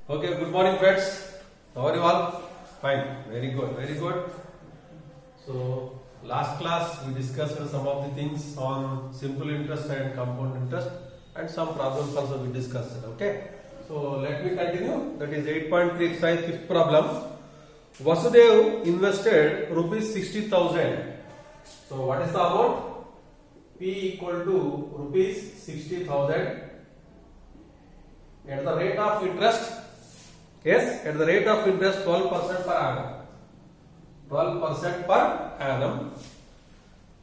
Okay, good morning, friends. How are you all? Fine, very good, very good. So, last class we discussed some of the things on simple interest and compound interest, and some problems also we discussed. Okay, so let me continue. That is 8.3 exercise, fifth problem. Vasudev invested rupees 60,000. So, what is the amount? P equal to rupees 60,000 at the rate of interest. Yes, at the rate of interest 12% per annum. 12% per annum.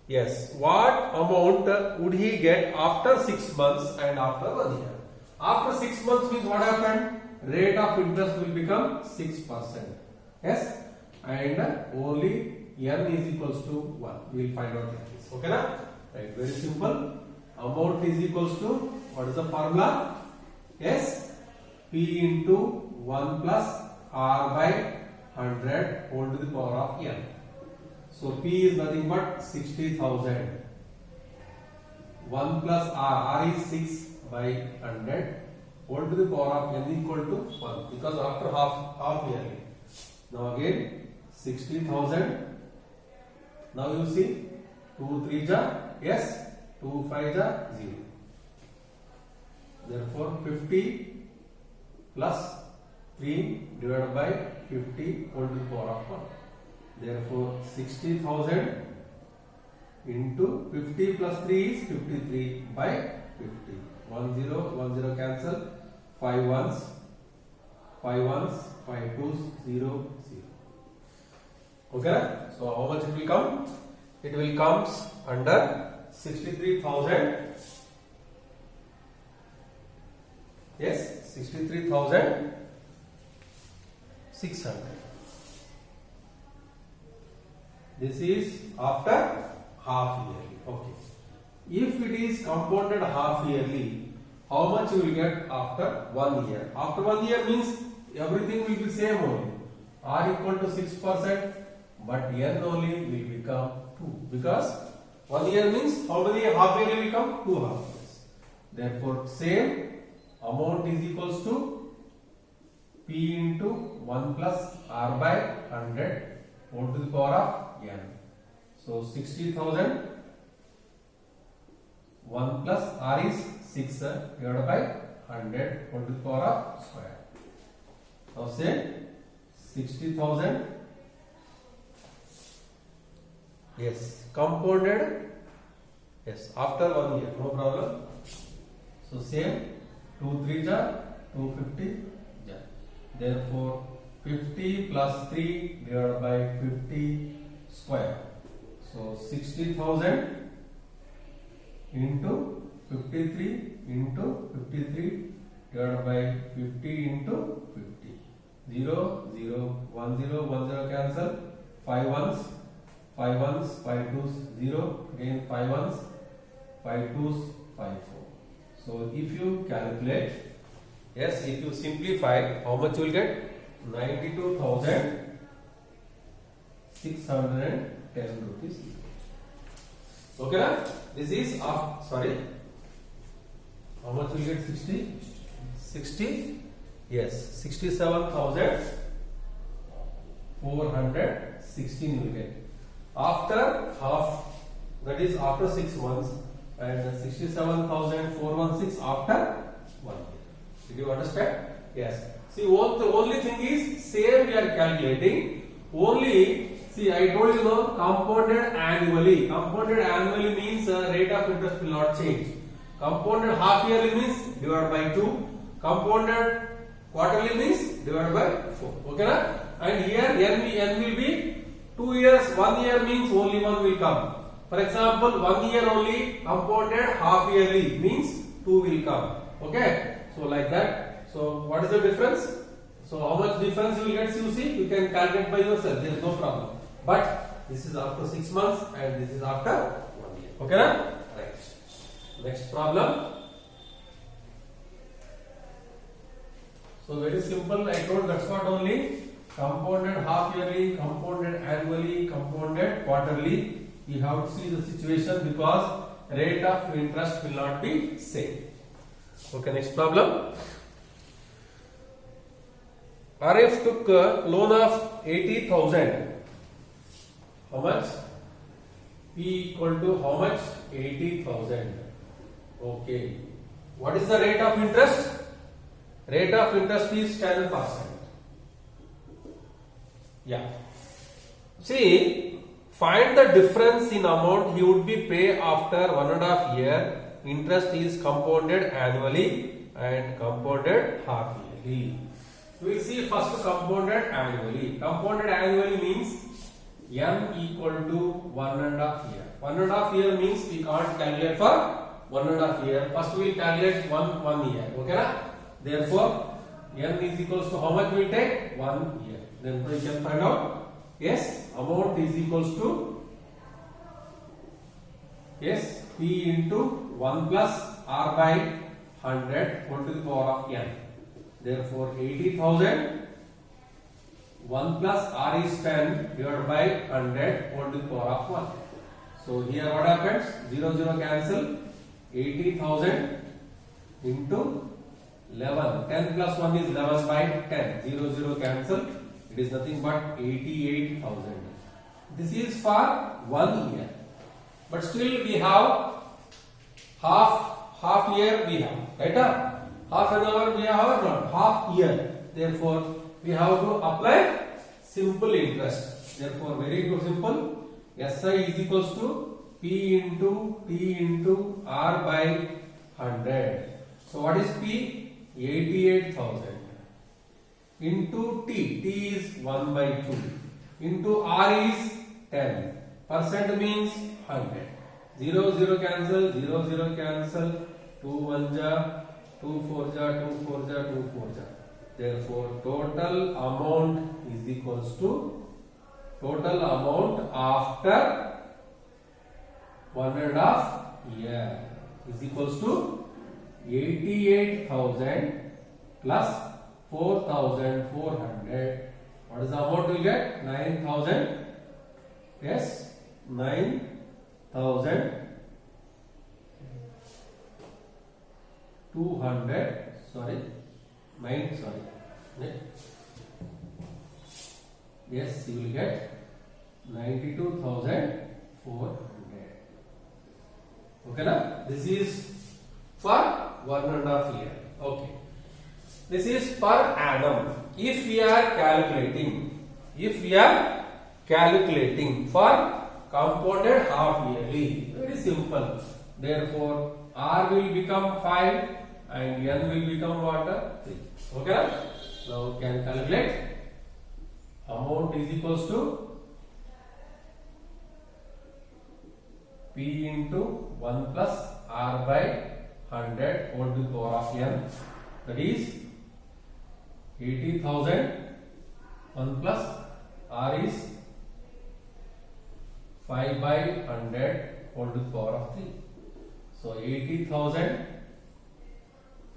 Yes. What amount would he get after 6 months and after 1 year? After 6 months means what happened? Rate of interest will become 6%. Yes. And only n is equals to 1. We will find out like this. Okay na? Right. Very simple. Amount is equals to, what is the formula? Yes. P into 1 plus R by 100 whole to the power of n. So P is nothing but 60,000. 1 plus R is 6 by 100 whole to the power of n equal to 1, because after half yearly. Now again 60,000. Now you see 2 3 ja, yes, 2 5 ja 0. Therefore 50 plus 3 divided by 50 whole to the power of 1. Therefore 60,000 into 50 plus 3 is 53 by 50. 1 0 1 0 cancel. 5 ones 5 twos 0 0. Okay, so how much it will come? It will comes under 63,000. Yes, 63,600. This is after half yearly. Okay. If it is compounded half yearly, how much you will get after 1 year? After 1 year means everything will be same only. R equal to 6%, but n only will become 2, because 1 year means how many half yearly will become? 2 half years. Therefore, same amount is equals to P into 1 plus R by 100 whole to the power of n. So 60,000, 1 plus R is 6 divided by 100 whole to the power of square. Now say 60,000. Yes, compounded. Yes, after 1 year, no problem. So same 2 3 ja 250. Therefore 50 plus 3 divided by 50 square. So 60,000 into 53 into 53 divided by 50 into 50. 0 0 1 0 1 0 cancel. 5 ones 5 twos 0. Again 5 ones 5 twos 5 4. So if you calculate, yes, if you simplify, how much you will get? 92,610 rupees. Okay, na? This is sorry. How much will you get? 60? Yes, 67,416 will get. After half, that is after 6 months, and 67,416 after 1 year. Did you understand? Yes. See, the only thing is same we are calculating. Only, see, I told you now, compounded annually. Compounded annually means rate of interest will not change. Compounded half yearly means divided by 2. Compounded quarterly means divided by 4. Okay, na? And here n will be 2 years. 1 year means only 1 will come. For example, 1 year only compounded half yearly means 2 will come. Okay. So like that. So what is the difference? So how much difference you will get, you see, you can calculate by yourself. There is no problem. But this is after 6 months and this is after 1 year. Okay, na? Right. Next problem. So very simple. I told that's what only. Compounded half yearly, compounded annually, compounded quarterly. You have to see the situation, because rate of interest will not be same. Okay, next problem. Arif took a loan of 80,000. How much? P equal to how much? 80,000. Okay. What is the rate of interest? Rate of interest is 10%. Yeah. See, find the difference in amount he would be pay after 1.5 year. Interest is compounded annually and compounded half yearly. We will see first compounded annually. Compounded annually means n equal to 1.5 year. 1.5 year means we can't calculate for 1.5 year. First we will calculate one year. Okay na? Therefore, n is equals to how much we will take? 1 year. Then we can find out. Yes, amount is equals to yes P into 1 plus R by 100 whole to the power of n. Therefore, 80,000 1 plus R is 10 divided by 100 whole to the power of 1. So here what happens? 0 0 cancel. 80,000 into 11. 10 plus 1 is 11 by 10. 0 0 cancel. It is nothing but 88,000. This is for 1 year. But still we have half year we have. Right? Half an hour we have or not? Half year. Therefore, we have to apply simple interest. Therefore, very good simple. SI is equals to P into T into R by 100. So what is P? 88,000. Into T. T is 1 by 2. Into R is 10. Percent means 100. 0 0 cancel. 0 0 cancel. 2 1 ja. 2 4 ja. 2 4 ja. 2 4 ja. Therefore, total amount is equals to total amount after 1.5 year is equals to 88,000 plus 4,400. What is the amount we get? 9,000. Yes, 9,200. Sorry. Yes, you will get 92,400. Okay, na? This is for 1.5 year. Okay. This is per annum. If we are calculating for compounded half yearly, very simple. Therefore, R will become 5 and N will become what? 3. Okay? Now we can calculate. Amount is equals to P into 1 plus R by 100 whole to the power of N. That is 80,000. 1 plus R is 5 by 100 whole to the power of 3. So 80,000.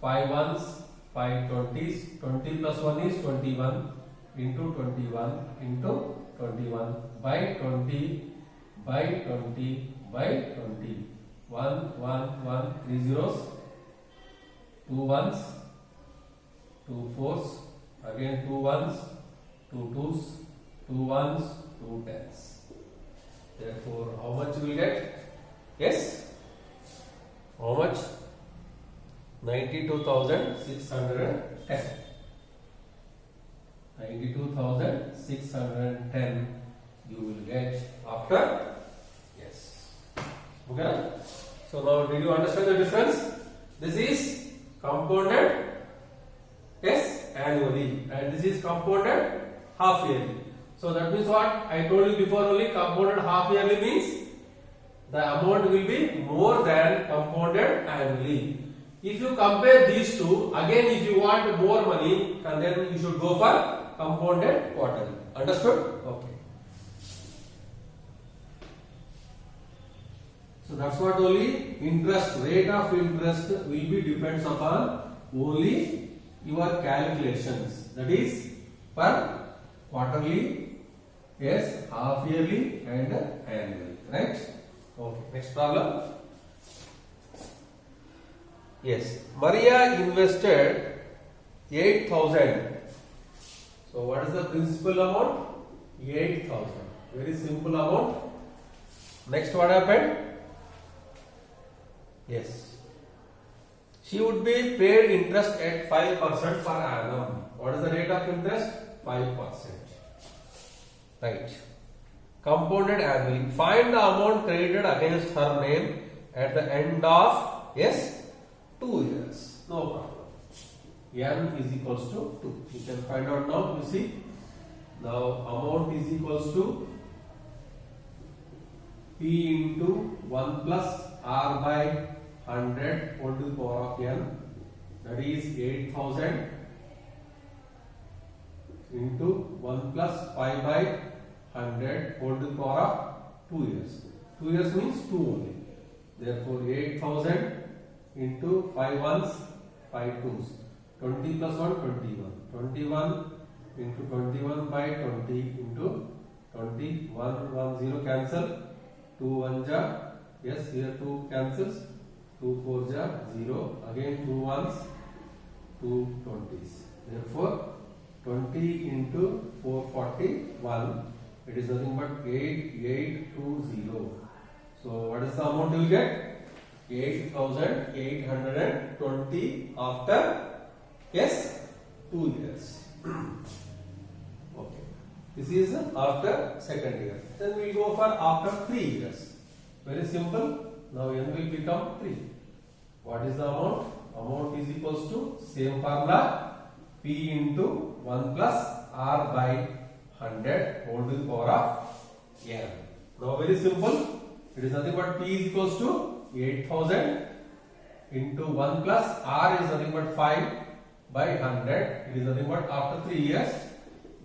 5 ones, 5 20s. 20 plus 1 is 21 into 21 into 21 by 20 by 20 by 20. 1 1 1 3 zeros. 2 ones, 2 fours, again 2 ones, 2 twos, 2 ones, 2 tens. Therefore, how much you will get? Yes? How much? 92,610. 92,610 you will get after. Yes. Okay. So now did you understand the difference? This is compounded annually and this is compounded half yearly. So that means what I told you before, only compounded half yearly means the amount will be more than compounded annually. If you compare these two, again if you want more money, then you should go for compounded quarterly. Understood? Okay. So that's what only interest, rate of interest will be depends upon only your calculations. That is per quarterly, yes, half yearly and annually. Right? Okay. Next problem. Yes, Maria invested 8,000 So what is the principal amount? 8,000. Very simple amount. Next, what happened? Yes. She would be paid interest at 5% per annum. What is the rate of interest? 5%. Right. Compounded annually. Find the amount credited against her name at the end of, yes, 2 years. No problem. N is equals to 2. You can find out now. You see. Now amount is equals to P into 1 plus R by 100 whole to the power of N. That is 8,000 into 1 plus 5 by 100 whole to the power of 2 years. 2 years means 2 only. Therefore 8,000 into 5 ones, 5 twos. 20 plus 1, 21. 21 into 21 by 20 into 20. 1, 0 cancel. 2 1 ja. Yes, here 2 cancels. 2 4 ja 0. Again 2 ones, 2 20s. Therefore 20 into 441. It is nothing but 8820. So what is the amount you will get? 8,820 after, yes, 2 years. Okay. This is after second year. Then we will go for after 3 years. Very simple. Now n will become 3. What is the amount? Amount is equals to same formula. P into 1 plus R by 100 whole to the power of n. Now very simple. It is nothing but P is equals to 8,000 into 1 plus R is nothing but 5 by 100. It is nothing but after 3 years.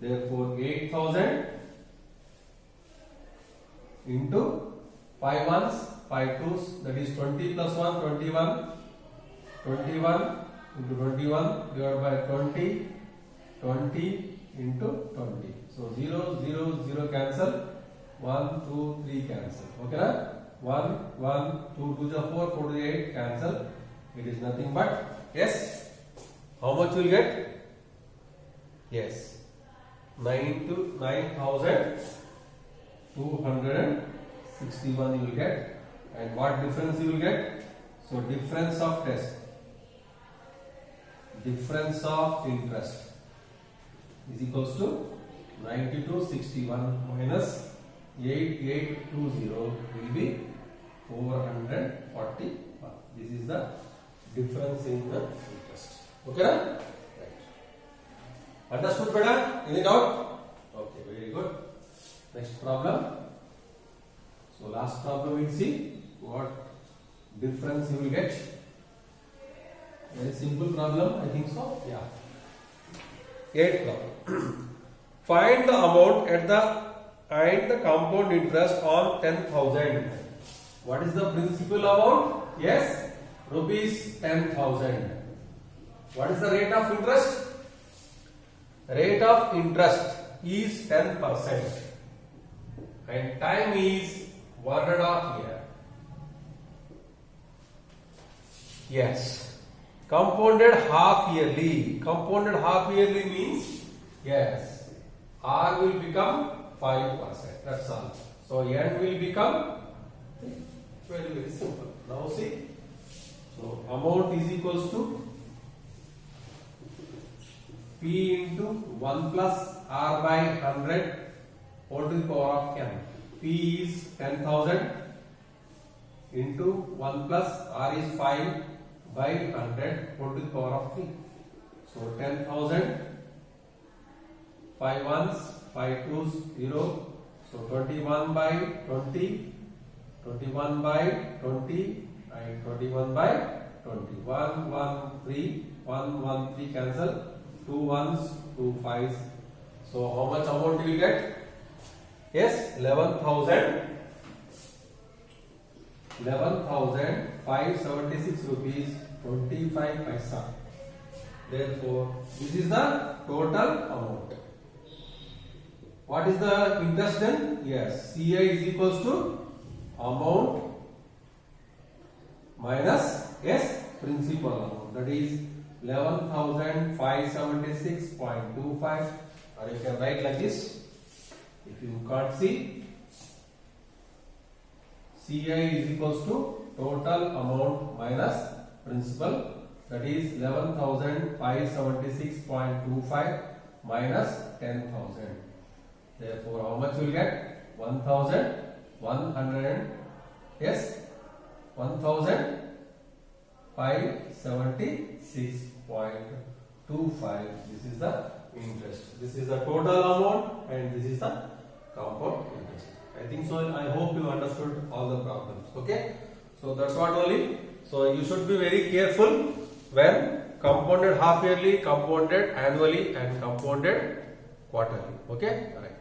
Therefore 8,000 into 5 ones, 5 twos, that is 20 plus 1, 21. 21 into 21 divided by 20. 20 into 20. So 0, 0, 0 cancel. 1, 2, 3 cancel. Okay, na? 1, 1, 2, 2 is 4, 4 is 8 cancel. It is nothing but, yes, how much you will get? Yes, 9,261 you will get. And what difference you will get? So difference of test, difference of interest is equals to 9261 minus 8820 will be 441. This is the difference in the interest. Okay, na? Right. Understood, beta? Any doubt? Okay, very good. Next problem. So last problem we'll see what difference you will get. Very simple problem, I think so. Yeah. 8th problem. Find the amount at the and the compound interest on 10,000. What is the principal amount? Yes, rupees 10,000. What is the rate of interest? Rate of interest is 10% and time is 1.5 year. Yes. Compounded half yearly. Compounded half yearly means, yes, R will become 5%. That's all. So n will become very simple. Now see. So amount is equals to P into 1 plus R by 100 whole to the power of n. P is 10,000 into 1 plus R is 5 by 100 whole to the power of 3. So 10,000, 5 ones, 5 twos, 0. So 21 by 20, 21 by 20 and 21 by 20. 1, 1, 3, 1, 1, 3 cancel. 2 ones, 2 fives. So how much amount you will get? Yes, 11,576 rupees 25 paisa. Therefore, this is the total amount. What is the interest then? Yes, CI is equals to amount minus, yes, principal amount. That is 11,576.25 or you can write like this. If you can't see, CI is equals to total amount minus principal, that is 11,576.25 minus 10,000. Therefore, how much you will get? 1,100. Yes, 1,576.25. This is the interest. This is the total amount and this is the compound interest. I think so. I hope you understood all the problems. Okay. So that's what only. So you should be very careful when compounded half yearly, compounded annually, and compounded quarterly. Okay. All right.